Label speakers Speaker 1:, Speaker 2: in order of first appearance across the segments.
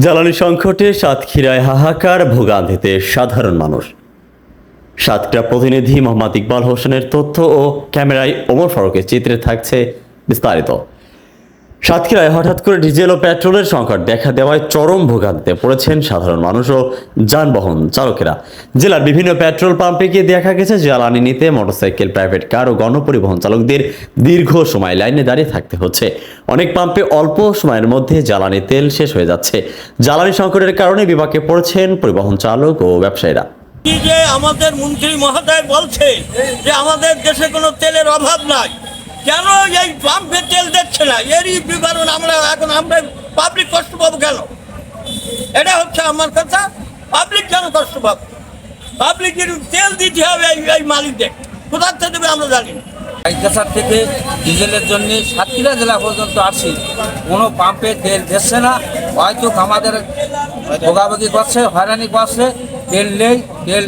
Speaker 1: জ্বালানি সংকটে সাতক্ষীরায় হাহাকার, ভোগান্তিতে সাধারণ মানুষ। সাতক্ষীরা প্রতিনিধি মোহাম্মদ ইকবাল হোসেনের তথ্য ও ক্যামেরায় ওমর ফারুকের চিত্রে থাকছে বিস্তারিত। সাতক্ষীরায় হঠাৎ করে ডিজেল ও পেট্রোলের সংকট দেখা দেওয়ায় চরম ভোগান্তিতে পড়েছেন সাধারণ মানুষ ও যানবাহন চালকেরা। জেলার বিভিন্ন পেট্রোল পাম্পে গিয়ে দেখা গেছে জ্বালানি নিতে মোটরসাইকেল, প্রাইভেট কার ও গণপরিবহন চালকদের দীর্ঘ সময় লাইনে দাঁড়িয়ে থাকতে হচ্ছে। অনেক পাম্পে অল্প সময়ের মধ্যে জ্বালানি তেল শেষ হয়ে যাচ্ছে। জ্বালানি সংকটের কারণে বিপাকে পড়েছেন পরিবহন চালক ও ব্যবসায়ীরা।
Speaker 2: যে আমাদের মন্ত্রী মহোদয় বলছে যে আমাদের দেশে কোনো তেলের অভাব নাই, কেন এই পাম্পে তেল দিচ্ছে না? এরই বিবরণ আমরা পাবলিক কষ্ট পাবো কেন? এটা হচ্ছে আমার কথা। পাবলিক কেন কষ্ট পাবো? পাবলিকের তেল দিতে হবে এই মালিকদের। কোথার থেকে দেবে আমরা জানি না।
Speaker 3: বাইকাসার থেকে ডিজেলের জন্য সাতক্ষীরা জেলা পর্যন্ত আসি, কোনো পাম্পে তেল দিচ্ছে না। হয়তো আমাদের ভোগাভোগি করছে, হয়রানি করছে। তেল নেই, তেল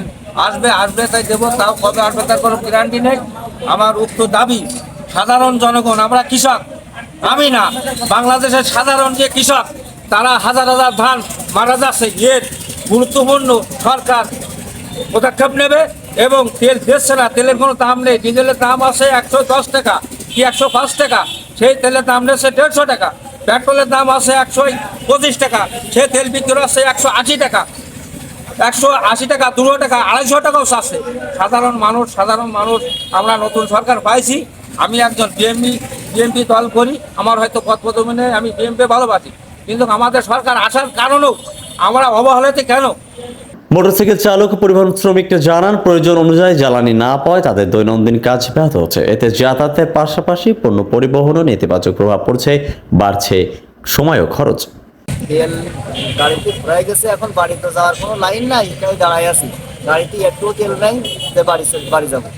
Speaker 3: আসবে তাই দেবো, তাও কবে আসবে তার কোনো গ্যারান্টি নেই। আমার উক্ত দাবি, সাধারণ জনগণ, আমরা কৃষক, আমি না, বাংলাদেশের সাধারণ যে কৃষক, তারা হাজার হাজার ধান মারা যাচ্ছে। এর গুরুত্বপূর্ণ সরকার পদক্ষেপ নেবে এবং তেল দিচ্ছে না। তেলের কোনো দাম নেই। ডিজেলের দাম আছে 110 টাকা কি 105 টাকা, সেই তেলের দাম নিচ্ছে 150 টাকা। পেট্রোলের দাম আছে 125 টাকা, সেই তেল বিক্রি হচ্ছে 180 টাকা। 180 টাকা, 200 টাকা, 250 টাকাও আছে। সাধারণ মানুষ আমরা নতুন সরকার পাইছি। আমি একজন বিএনপি দল করি, আমার হয়তো পদ পদবি নেই, আমি বিএনপি ভালোবাসি, কিন্তু আমাদের সরকার আসার কারণেও আমরা অবহেলাতে কেন?
Speaker 1: মোটরসাইকেল চালক ও পরিবহন শ্রমিকরা জানান, প্রয়োজন অনুযায়ী জ্বালানি না পাওয়ায় তাদের দৈনন্দিন কাজ ব্যাহত হচ্ছে। এতে যাতায়াতের পাশাপাশি পণ্য পরিবহনও নেতিবাচক প্রভাব পড়ছে, বাড়ছে সময় ও খরচ।
Speaker 4: তেল গাড়িতে ফুরাই গেছে, এখন বাড়িতে যাওয়ার কোনো লাইন নাই, তাই দাঁড়াই আছি। গাড়িতে একটু তেল নাই, বাড়ি যাবো।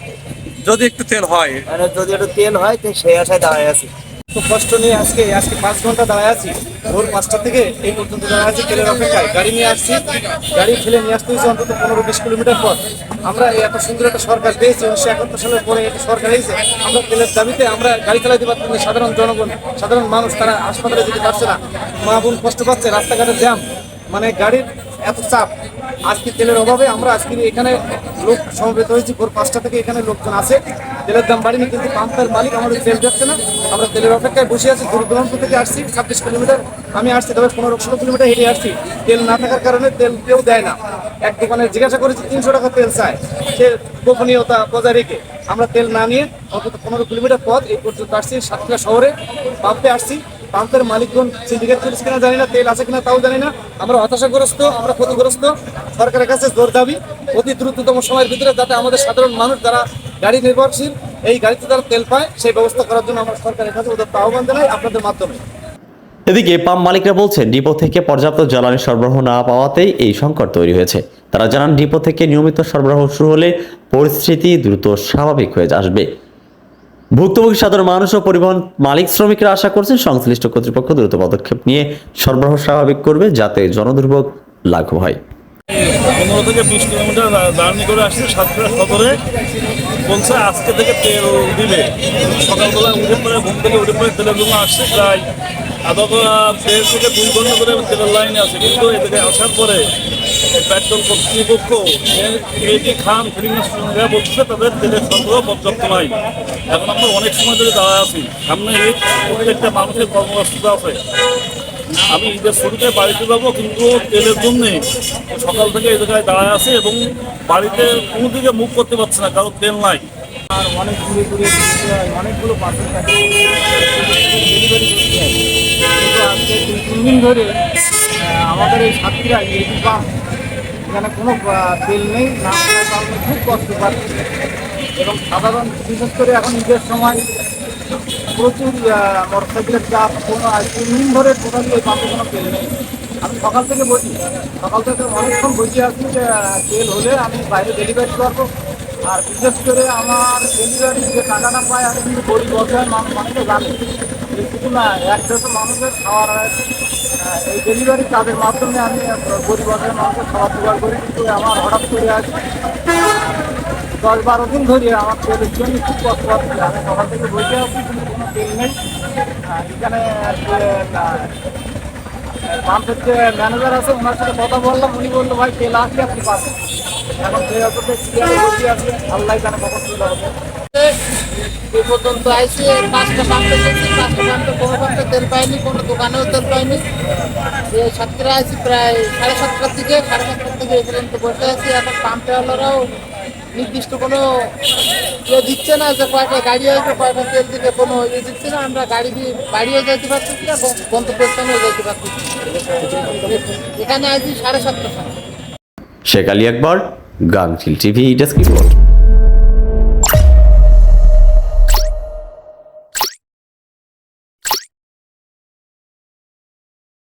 Speaker 5: যদি একটু তেল হয়,
Speaker 4: মানে যদি একটু তেল হয় তো সেই আশায় দাঁড়াই আছি।
Speaker 5: খুব কষ্ট নিয়ে আজকে 5 ঘন্টা দাঁড়ায় আছি। ভোর 5টা থেকে এই পর্যন্ত দাঁড়ায় আছি তেলের অপেক্ষায়। গাড়ি নিয়ে আসছি, গাড়ি ঠেলে নিয়ে আসতে হয়েছে অন্তত 15-20 কিলোমিটার পর। আমরা এত সুন্দর একটা সরকার পেয়েছি, 1971 সালের পরে একটা সরকার হয়েছে। আমরা তেলের দাবিতে আমরা গাড়ি চালাতে পারছি না। সাধারণ জনগণ, সাধারণ মানুষ, তারা হাসপাতালে যেতে পারছে না। মা বোন কষ্ট পাচ্ছে, রাস্তাঘাটের জ্যাম, মানে গাড়ির এত চাপ। আজকে তেলের অভাবে আমরা আজকে এখানে লোক সমবেত হয়েছি। ভোর 5টা থেকে এখানে লোকজন আছে। তেলের দাম বাড়েনি, কিন্তু পাম্পের মালিক আমাদের তেল দিচ্ছে না। আমরা তেলের অপেক্ষায় বসে আছি। দূর দূরান্ত থেকে আসছি, 26 কিলোমিটার আমি আসছি, তবে 15-16 কিলোমিটার হেঁটে আসছি। তেল না থাকার কারণে তেল কেউ দেয় না। এক দোকানে জিজ্ঞাসা করেছি, 300 টাকা তেল চায়, সে গোপনীয়তা বজায় রেখে। আমরা তেল না নিয়ে অন্তত 15 কিলোমিটার পথ এই পর্যন্ত আসছি। সাতক্ষীরা শহরে পাম্পে আসছি। পাম্পের মালিকগণ সিন্ডিকেট করেছে কিনা জানি না, তেল আছে কিনা তাও জানি না। আমরা হতাশাগ্রস্ত, আমরা ক্ষতিগ্রস্ত। সরকারের কাছে জোর দাবি, অতি দ্রুততম সময়ের ভিতরে যাতে আমাদের সাধারণ মানুষ যারা গাড়ি নির্ভরশীল, এই গাড়িতে যারা তেল পায় সেই ব্যবস্থা করার জন্য আমরা সরকারের কাছে উদাত্ত আহ্বান জানাই আপনাদের মাধ্যমে।
Speaker 1: এদিকে পাম্প মালিকরা বলছেন, ডিপো থেকে পর্যাপ্ত জ্বালানি সরবরাহ না পাওয়াতেই এই সংকট তৈরি হয়েছে। তারা জানান, ডিপো থেকে নিয়মিত সরবরাহ শুরু হলে পরিস্থিতি দ্রুত স্বাভাবিক হয়ে আসবে। ভুক্তভোগী সাধারণ মানুষ ও পরিবহন মালিক শ্রমিকরা আশা করছেন, সংশ্লিষ্ট কর্তৃপক্ষ দ্রুত পদক্ষেপ নিয়ে সরবরাহ স্বাভাবিক করবে, যাতে জনদুর্ভোগ লাঘব হয়।
Speaker 2: 15 থেকে 20 কিলোমিটার জার্নি করে আসছে সাতক্ষীরা সদরে। বলছে আজকে থেকে তেল দিবে। সকালবেলা উঠে পরে, ঘুম থেকে উঠে পরে তেলের জন্য আসছে। প্রায় আধা দেড় থেকে 2 ঘন্টা করে তেলের লাইনে আছে, কিন্তু এদিকে আসার পরে পেট্রোল কর্তৃপক্ষ এটি খান ফিলিংরা বলছে তাদের তেলের সরবরাহ পর্যাপ্ত নাই। এখন আমরা অনেক সময় ধরে দাঁড়ায় আছি। সামনে ঈদ, প্রত্যেকটা মানুষের কর্মব্যস্ততা আছে। আমি ঈদের শুরুতে বাড়িতে যাবো, কিন্তু তেলের জন্যে সকাল থেকে এই জায়গায় দাঁড়ায় আছে এবং বাড়িতে কোনো দিকে মুখ করতে পারছে না, কারণ তেল নাই।
Speaker 4: আর অনেক দূরে অনেকগুলো পার্সেল থাকে, ডেলিভারি করতে হয়। কিন্তু আজকে 2-3 দিন ধরে আমাদের এই সাতক্ষীরায় এটি পাম্প, এখানে কোনো তেল নেই, না কারণে খুব কষ্ট পাচ্ছে। এবং সাধারণ, বিশেষ করে এখন ঈদের সময় প্রচুর মোটরসাইকেলের চাপ। কোনো 3 দিন ধরে টোটালি এই পাম্পে কোনো তেল নেই। আমি সকাল থেকে অনেকক্ষণ বসে আছি যে তেল হলে আমি বাইরে ডেলিভারি করবো। আর বিশেষ করে আমার ডেলিভারি যে টাকাটা পায়, আমি কিন্তু গরিব অসহায় মানুষকে জানি এইটুকু না, 100 মানুষের খাওয়ার এই ডেলিভারি কাজের মাধ্যমে আমি গরিব অসহায় মানুষের খাবার জোগাড় করি। কিন্তু আমার হঠাৎ করে আজ 10-12 দিন ধরে আমার তেলের জন্য খুব কষ্ট পাচ্ছি। আমি সকাল থেকে বসে আছি, কিন্তু কোনো তেল নেই। এখানে পাম্পের যে ম্যানেজার আছে ওনার সাথে কথা বললাম, উনি বললো ভাই তেল আসলে আপনি পাবেন। এখন তেল আসতে বসে আছে, আল্লাহ জানে কখন তেল হবে।
Speaker 6: এ পর্যন্ত আইসি 5টা পাম্পে গেছি, 5টা পাম্পে কোনো পাম্পে তেল পাইনি, কোনো দোকানেও তেল পাইনি। সাতক্ষীরা আইসি প্রায় 7:30টার দিকে, 7:30টার থেকে এই পর্যন্ত বসে আছি। এখন পাম্পওয়ালারাও নির্দিষ্ট কোনো ইয়ে দিচ্ছে না যে কয়টা গাড়ি আসবে, কয়টা তেল দিবে, কোনো ইয়ে দিচ্ছে না। আমরা গাড়ি দিয়ে বাড়িও যেতে পারছি না, গন্তব্যস্থানেও যেতে পারছি না। এখানে আইসি 7:30টার সময়।
Speaker 1: শেখ আলী আকবর, গাংচিল টিভি ডেস্ক রিপোর্ট।